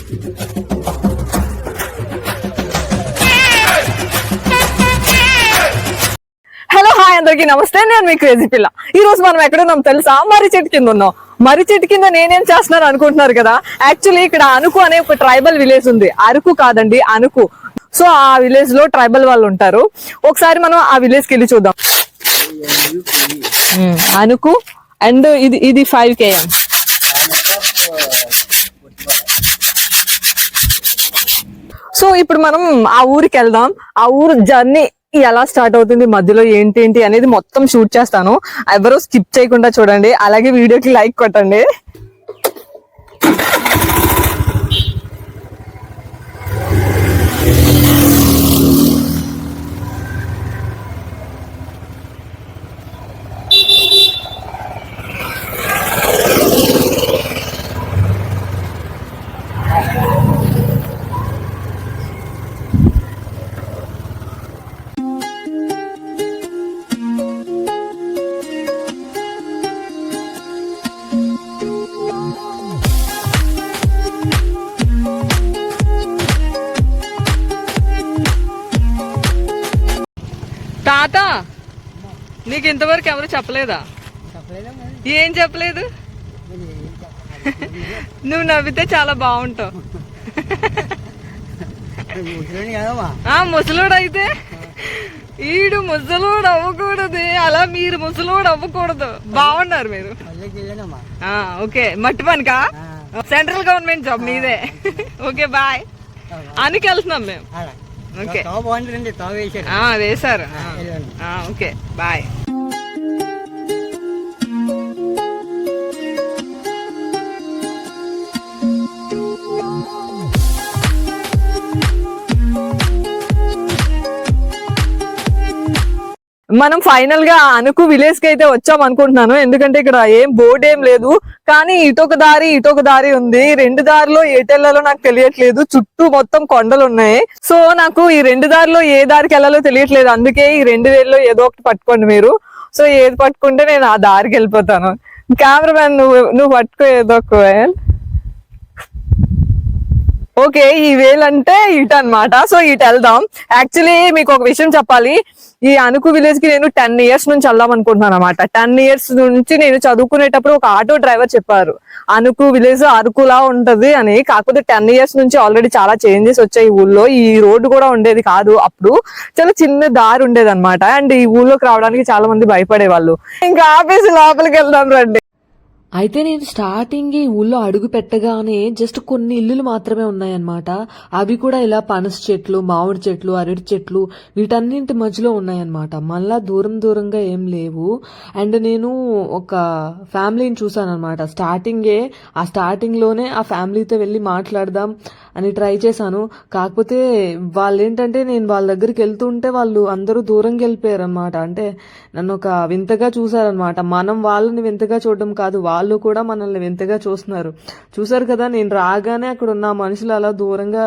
Hello hi అందరికి నమస్తే, నేను మీ క్రేజీ పిల్ల. ఈ రోజు మనం ఎక్కడున్నాం తెలుసా? మర్రి చెట్టు కింద ఉన్నాం. మర్రి చెట్టు కింద నేనేం చేస్తున్నాను అనుకుంటున్నారు కదా. యాక్చువల్లీ ఇక్కడ అనుకు అనే ఒక ట్రైబల్ విలేజ్ ఉంది. అరకు కాదండి, అనుకు. సో ఆ విలేజ్ లో ట్రైబల్ వాళ్ళు ఉంటారు. ఒకసారి మనం ఆ విలేజ్ కి వెళ్ళి చూద్దాం. అనుకు అండ్ ఇది 5 km. సో ఇప్పుడు మనం ఆ ఊరికి వెళ్దాం. ఆ ఊరు జర్నీ ఎలా స్టార్ట్ అవుతుంది, మధ్యలో ఏంటి అనేది మొత్తం షూట్ చేస్తాను. ఎవరో స్కిప్ చేయకుండా చూడండి, అలాగే వీడియోకి లైక్ కొట్టండి. తాత, నీకు ఇంతవరకు ఎవరు చెప్పలేదా? ఏం చెప్పలేదు? నువ్వు నవ్వితే చాలా బాగుంటావు. ముసలోడు అయితే ఈడు ముసలోడు అవ్వకూడదు, అలా మీరు ముసలోడు అవ్వకూడదు. బాగున్నారు మీరు. ఓకే, మట్టి పనికా? సెంట్రల్ గవర్నమెంట్ జాబ్ మీదే. Okay boy. అనికి వెళ్తున్నాం మేము. ఓకే వేశారు. Okay bye. మనం ఫైనల్ గా అనుకు విలేజ్ కి అయితే వచ్చాం అనుకుంటున్నాను. ఎందుకంటే ఇక్కడ ఏం బోర్డు ఏం లేదు, కానీ ఇటొక దారి ఉంది. 2 దారిలో ఎటెళ్లాలో నాకు తెలియట్లేదు. చుట్టూ మొత్తం కొండలు ఉన్నాయి. సో నాకు ఈ 2 దారిలో ఏ దారికి వెళ్ళాలో తెలియట్లేదు. అందుకే ఈ 2 వేలలో ఏదో ఒకటి పట్టుకోండి మీరు. సో ఏది పట్టుకుంటే నేను ఆ దారికి వెళ్ళిపోతాను. కెమెరామెన్ నువ్వు పట్టుకో ఏదో ఒక వేల్. ఓకే, ఈ వేల్ అంటే ఇటు అన్నమాట. సో ఇటు వెళ్దాం. యాక్చువల్లీ మీకు ఒక విషయం చెప్పాలి. ఈ అనుకు విలేజ్ కి నేను 10 years నుంచి వెళ్దాం అనుకుంటున్నాను అనమాట. 10 years నుంచి నేను చదువుకునేటప్పుడు ఒక ఆటో డ్రైవర్ చెప్పారు, అనుకు విలేజ్ అరకులా ఉంటది అని. కాకపోతే 10 years నుంచి ఆల్రెడీ చాలా చేంజెస్ వచ్చాయి ఈ ఊళ్ళో. ఈ రోడ్డు కూడా ఉండేది కాదు అప్పుడు, చాలా చిన్న దారి ఉండేది అనమాట. అండ్ ఈ ఊళ్ళోకి రావడానికి చాలా మంది భయపడేవాళ్ళు. ఇంకా ఆపేసి లోపలికి వెళ్దాం రండి. అయితే నేను స్టార్టింగ్ ఈ ఊళ్ళో అడుగు పెట్టగానే జస్ట్ కొన్ని ఇల్లులు మాత్రమే ఉన్నాయన్నమాట. అవి కూడా ఇలా పనస చెట్లు, మామిడి చెట్లు, అరటి చెట్లు వీటన్నింటి మధ్యలో ఉన్నాయన్నమాట. మళ్ళా దూరంగా ఏం లేవు. అండ్ నేను ఒక ఫ్యామిలీని చూసాను అనమాట. ఆ స్టార్టింగ్ లోనే ఆ ఫ్యామిలీతో వెళ్ళి మాట్లాడదాం అని ట్రై చేశాను. కాకపోతే వాళ్ళు ఏంటంటే, నేను వాళ్ళ దగ్గరికి వెళ్తుంటే వాళ్ళు అందరూ దూరంగా వెళ్ళిపోయారు అనమాట. అంటే నన్ను ఒక వింతగా చూసారనమాట. మనం వాళ్ళని వింతగా చూడడం కాదు, వాళ్ళు కూడా మనల్ని వింతగా చూసారు కదా. నేను రాగానే అక్కడ ఉన్న మనుషులు అలా దూరంగా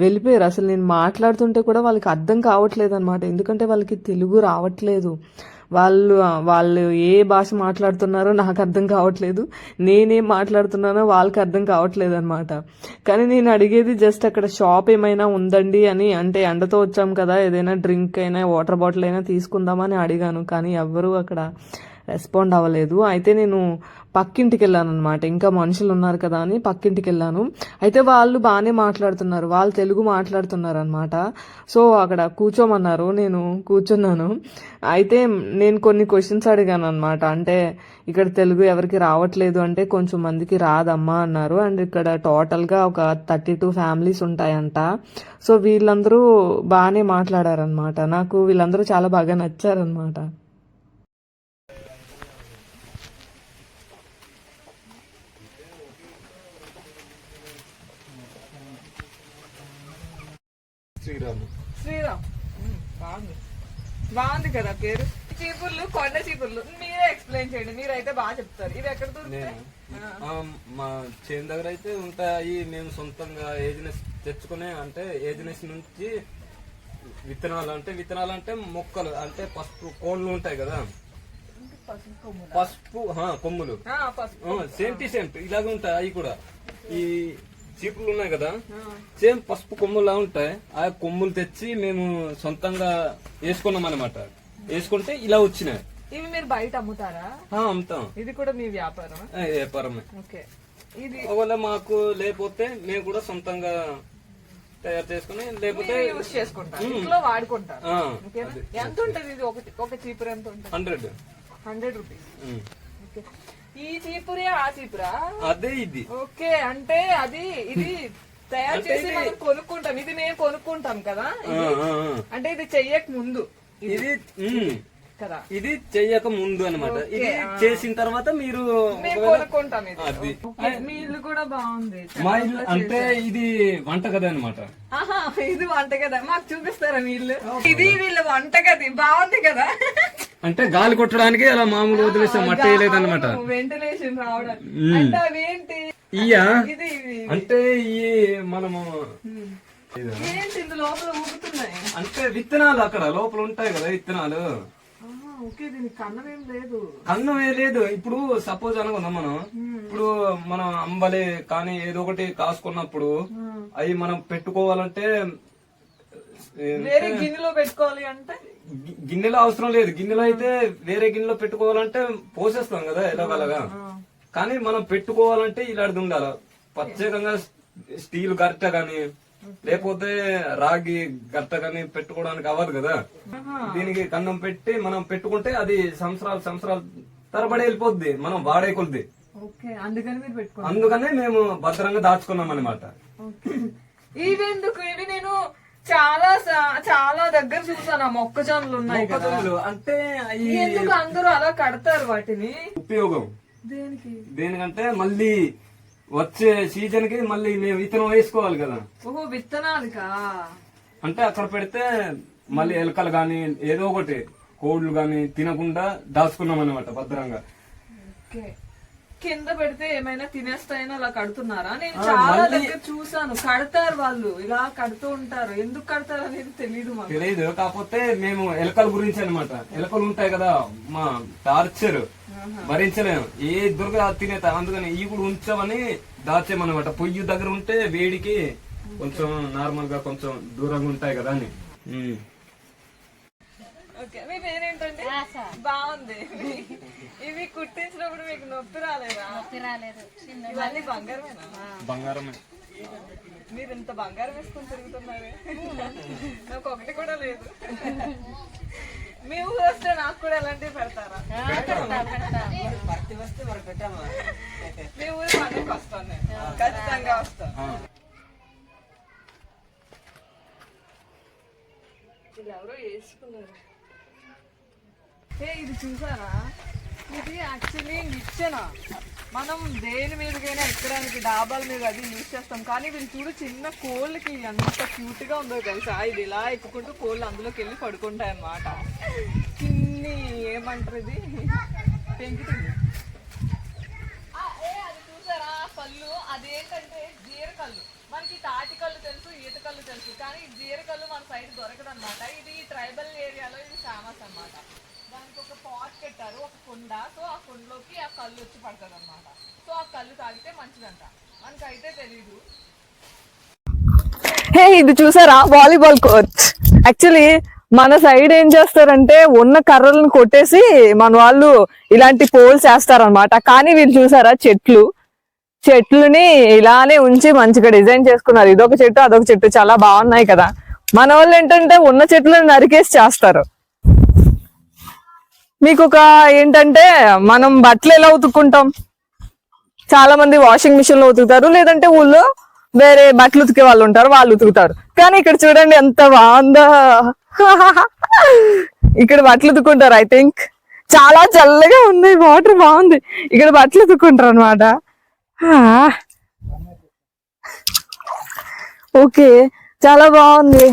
వెళ్ళిపోయారు. అసలు నేను మాట్లాడుతుంటే కూడా వాళ్ళకి అర్థం కావట్లేదు అనమాట. ఎందుకంటే వాళ్ళకి తెలుగు రావట్లేదు. వాళ్ళు ఏ భాష మాట్లాడుతున్నారో నాకు అర్థం కావట్లేదు, నేనేం మాట్లాడుతున్నానో వాళ్ళకి అర్థం కావట్లేదు అనమాట. కానీ నేను అడిగేది జస్ట్ అక్కడ షాప్ ఏమైనా ఉందండి అని. అంటే ఎండతో వచ్చాం కదా, ఏదైనా డ్రింక్ అయినా వాటర్ బాటిల్ అయినా తీసుకుందామని అడిగాను. కానీ ఎవ్వరూ అక్కడ రెస్పాండ్ అవ్వలేదు. అయితే నేను పక్కింటికి వెళ్ళాను అనమాట. ఇంకా మనుషులు ఉన్నారు కదా అని పక్కింటికి వెళ్ళాను. అయితే వాళ్ళు బాగానే మాట్లాడుతున్నారు, వాళ్ళు తెలుగు మాట్లాడుతున్నారు అనమాట. సో అక్కడ కూర్చోమన్నారు, నేను కూర్చున్నాను. అయితే నేను కొన్ని క్వశ్చన్స్ అడిగాను అనమాట. అంటే ఇక్కడ తెలుగు ఎవరికి రావట్లేదు అంటే, కొంచెం మందికి రాదమ్మా అన్నారు. అండ్ ఇక్కడ టోటల్గా ఒక 32 ఫ్యామిలీస్ ఉంటాయంట. సో వీళ్ళందరూ బాగానే మాట్లాడారనమాట. నాకు వీళ్ళందరూ చాలా బాగా నచ్చారనమాట. శ్రీరామ్ బాగుంది కదా పేరు. చీపుర్లు, కొండ చీపుర్లు మీరే ఎక్స్ప్లెయిన్ చేయండి, మీరైతే బాగా చెప్తారు. ఇవి ఎక్కడ దొరుకుతాయి? మా చేను దగ్గర అయితే ఉంటాయి. మేము సొంతంగా ఏజినెస్ తెచ్చుకునే, అంటే ఏజినెస్ నుంచి విత్తనాలు అంటే మొక్కలు, అంటే పసుపు కోళ్ళు ఉంటాయి కదా, పసుపు కొమ్ములు సేమ్ టు సేమ్ ఇలాగ ఉంటాయి. అవి కూడా ఈ చీపులు ఉన్నాయి కదా, సేమ్ పసుపు కొమ్ములా ఉంటాయి. ఆ కొమ్ములు తెచ్చి మేము సొంతంగా వేసుకున్నాం అనమాట. వేసుకుంటే ఇలా వచ్చినాయి. ఇవి మీరు బయట అమ్ముతారా? అమ్ముతాం. ఇది కూడా మీ వ్యాపారం? వ్యాపారమే. ఓకే. ఇది ఒకవేళ మాకు లేకపోతే మేము కూడా సొంతంగా తయారు చేసుకుని లేకపోతే యూజ్ చేసుకుంటారు, ఇంట్లో వాడుకుంటారు. ఆ, ఎంత ఉంటది ఇది? ఒక చీపురు ఎంత ఉంటుంది? 100. 100 రూపీస్. ఈ చీపురే ఆ చీపురా? అదే ఇది. ఓకే, అంటే అది ఇది తయారు చేసి మనం కొనుక్కుంటాం. ఇది మేము కొనుక్కుంటాం కదా, అంటే ఇది చెయ్యక ముందు ఇది కదా, ఇది చెయ్యక ముందు అనమాట. ఇది చేసిన తర్వాత మీరు కొనుక్కుంటాం. అది మీ ఇల్లు కూడా బాగుంది. మా ఇల్లు అంటే ఇది వంటగది అనమాట. ఆహా, ఇది వంటగదా? మాకు చూపిస్తారా మీ ఇల్లు? ఇది వీళ్ళ వంటగది. బాగుంది కదా, అంటే గాలి కొట్టడానికి అలా మామూలు వదిలేస్తాం, మట్టి వేయలేదన్నమాట. వెంటిలేషన్ రావడానికి. అంటే అవేంటి? ఇయ్యా ఇది అంటే ఈ మనము ఏంటి ఇందు లోపల ఊగుతున్నాయి? అంటే విత్తనాలు అక్కడ లోపల ఉంటాయి కదా విత్తనాలు. ఓకే, దీనికి కన్నం ఏం లేదు. కన్నం ఏ లేదు. ఇప్పుడు సపోజ్ అనుకుందాం మనం, ఇప్పుడు మనం అంబలి కానీ ఏదో ఒకటి కాసుకున్నప్పుడు అవి మనం పెట్టుకోవాలంటే వేరే గిన్నెలో పెట్టుకోవాలి అంటే గిన్నెలో అవసరం లేదు. గిన్నెలో అయితే వేరే గిన్నెలో పెట్టుకోవాలంటే పోసేస్తాం కదా ఎలాగలగా. కానీ మనం పెట్టుకోవాలంటే ఇలాంటిది ఉండాలి. ప్రత్యేకంగా స్టీల్ గరిట గాని లేకపోతే రాగి గరిట గాని పెట్టుకోవడానికి అవ్వదు కదా. దీనికి కన్నం పెట్టి మనం పెట్టుకుంటే అది సంవత్సరాలు తరబడి వెళ్ళిపోద్ది, మనం వాడే కొద్ది. అందుకనే మేము భద్రంగా దాచుకున్నాం అనమాట. ఇవెందుకు? ఇవి నేను చాలా దగ్గర చూసాను. మొక్కజొన్నలు ఉన్నాయి కదా, అంటే ఎందుకు అందరూ అలా కడతారు వాటిని? ఉపయోగం దేనికి? దేనికంటే మళ్ళీ వచ్చే సీజన్ కి మళ్ళీ మేము విత్తనం వేసుకోవాలి కదా. ఓహో, విత్తనాలుగా? అంటే అక్కడ పెడితే మళ్ళీ ఎలకలు గాని ఏదో ఒకటి కోళ్లు గాని తినకుండా దాచుకున్నాం అనమాట భద్రంగా. కింద పెడితే ఏమైనా తినేస్తాయని అలా కడుతున్నారా? నేను చాలా దగ్గర చూసాను, కడతారు వాళ్ళు, ఇలా కడుతూ ఉంటారు. ఎందుకు కడతారు అనేది తెలియదు. కాకపోతే మేము ఎలకల గురించి అనమాట. ఎలకలు ఉంటాయి కదా, మా టార్చర్ భరించలేము, ఏ దొరక తినేత. అందుకని ఈ కూడా ఉంచామని దాచేమనమాట. పొయ్యి దగ్గర ఉంటే వేడికి కొంచెం నార్మల్ గా కొంచెం దూరంగా ఉంటాయి కదా అని. మీ పేరేంటండి? బాగుంది. ఇవి కుట్టించినప్పుడు మీకు నొప్పి రాలేదా? ఇవన్నీ బంగారమేనా? బంగారమే. మీరు ఇంత బంగారం వేసుకుని తిరుగుతున్నారే, నాకు ఒకటి కూడా లేదు. మీ ఊరు వస్తే నాకు కూడా ఎలాంటివి పెడతారా? మీ ఊరు పండుగకి వస్తాను నేను, ఖచ్చితంగా వస్తాను. ఇది ఎవరో వేసుకున్నారు. ఇది చూసారా? ఇది యాక్చువల్లీ నిచ్చెన. మనం దేని మీదకైనా ఎక్కడానికి డాబాల మీద అది యూజ్ చేస్తాం. కానీ వీళ్ళు చూడు, చిన్న కోళ్ళకి ఎంత క్యూట్ గా ఉందో తెలుసా? ఇది ఇలా ఎక్కుకుంటూ కోళ్ళు అందులోకి వెళ్ళి పడుకుంటాయి అన్నమాట. చిన్ని ఏమంటారు ఇది, పెంకుతుంది. అది చూసారా కళ్ళు? అదేంటంటే జీరకల్లు. మనకి తాటి కళ్ళు తెలుసు, ఈత కళ్ళు తెలుసు, కానీ జీరకల్లు మన సైడ్ దొరకదు అనమాట. ఇది ట్రైబల్ ఏరియాలో ఇది ఫేమస్ అనమాట. దానికి ఒక పాట్ పెట్టారు, ఒక కుండ. సో ఆ కుండలోకి ఆ కళ్ళు వచ్చి పడుతుంది అనమాట. సో ఆ కళ్ళు తాగితే మంచిదంట, మనకైతే తెలీదు. ఇది చూసారా, వాలీబాల్ కోచ్. యాక్చువల్లీ మన సైడ్ ఏం చేస్తారంటే ఉన్న కర్రలను కొట్టేసి మన వాళ్ళు ఇలాంటి పోల్స్ వేస్తారనమాట. కానీ వీళ్ళు చూసారా, చెట్లుని ఇలానే ఉంచి మంచిగా డిజైన్ చేసుకున్నారు. ఇదొక చెట్టు, అదొక చెట్టు, చాలా బాగున్నాయి కదా. మన వాళ్ళు ఏంటంటే ఉన్న చెట్లను నరికేసి చేస్తారు. మీకు ఒక ఏంటంటే, మనం బట్టలు ఎలా ఉతుక్కుంటాం? చాలా మంది వాషింగ్ మిషన్ లో ఉతుకుతారు, లేదంటే ఊళ్ళో వేరే బట్టలు ఉతికే వాళ్ళు ఉంటారు, వాళ్ళు ఉతుకుతారు. కానీ ఇక్కడ చూడండి ఎంత బాగుందో. ఇక్కడ బట్టలు ఉతుక్కుంటారు. ఐ థింక్ చాలా చల్లగా ఉంది, వాటర్ బాగుంది. ఇక్కడ బట్టలు ఉతుక్కుంటారు అనమాట. ఓకే, చాలా బాగుంది.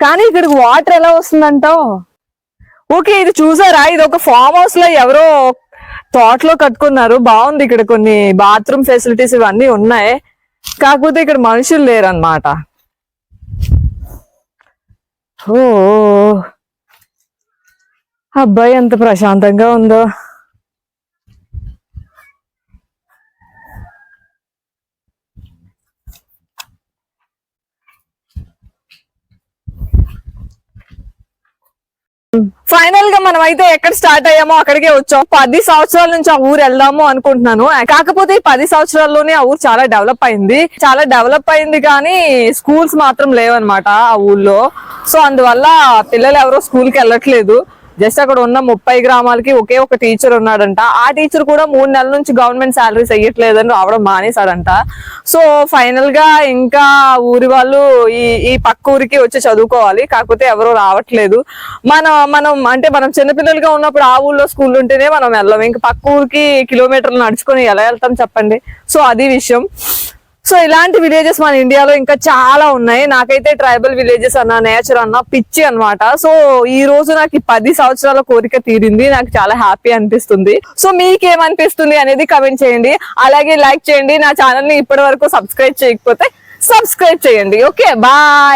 కానీ ఇక్కడికి వాటర్ ఎలా వస్తుందంటావు? ఓకే, ఇది చూసారా, ఇది ఒక ఫామ్ హౌస్ లో ఎవరో తోటలో కట్టుకున్నారు. బాగుంది. ఇక్కడ కొన్ని బాత్రూమ్ ఫెసిలిటీస్ ఇవన్నీ ఉన్నాయి, కాకపోతే ఇక్కడ మనుషులు లేరన్నమాట. ఓ అబ్బాయి, ఎంత ప్రశాంతంగా ఉందో. ఫైనల్ గా మనం అయితే ఎక్కడ స్టార్ట్ అయ్యామో అక్కడికే వచ్చాం. 10 సంవత్సరాల నుంచి ఆ ఊరు వెళ్దాము అనుకుంటున్నాను. కాకపోతే ఈ 10 సంవత్సరాల్లోనే ఆ ఊరు చాలా డెవలప్ అయింది కానీ స్కూల్స్ మాత్రం లేవన్నమాట ఆ ఊర్లో. సో అందువల్ల పిల్లలు ఎవరో స్కూల్ కి వెళ్ళట్లేదు. జస్ట్ అక్కడ ఉన్న 30 గ్రామాలకి ఒకే ఒక టీచర్ ఉన్నాడంట. ఆ టీచర్ కూడా 3 నెలల నుంచి గవర్నమెంట్ శాలరీస్ వేయట్లేదని రావడం మానేశాడంట. సో ఫైనల్ గా ఇంకా ఊరి వాళ్ళు ఈ పక్క ఊరికి వచ్చి చదువుకోవాలి, కాకపోతే ఎవరు రావట్లేదు. మనం చిన్నపిల్లలుగా ఉన్నప్పుడు ఆ ఊళ్ళో స్కూల్ ఉంటేనే మనం వెళ్ళాం, ఇంకా పక్క ఊరికి కిలోమీటర్లు నడుచుకొని ఎలా వెళ్తాం చెప్పండి. సో అది విషయం. సో ఇలాంటి విలేజెస్ మన ఇండియాలో ఇంకా చాలా ఉన్నాయి. నాకైతే ట్రైబల్ విలేజెస్ అన్న, నేచర్ అన్న పిచ్చి అన్నమాట. సో ఈ రోజు నాకు 10 సంవత్సరాల కోరిక తీరింది. నాకు చాలా హ్యాపీ అనిపిస్తుంది. సో మీకేమనిపిస్తుంది అనేది కమెంట్ చేయండి. అలాగే లైక్ చేయండి. నా ఛానల్ ని ఇప్పటి వరకు సబ్స్క్రైబ్ చేయకపోతే సబ్స్క్రైబ్ చేయండి. Okay, bye.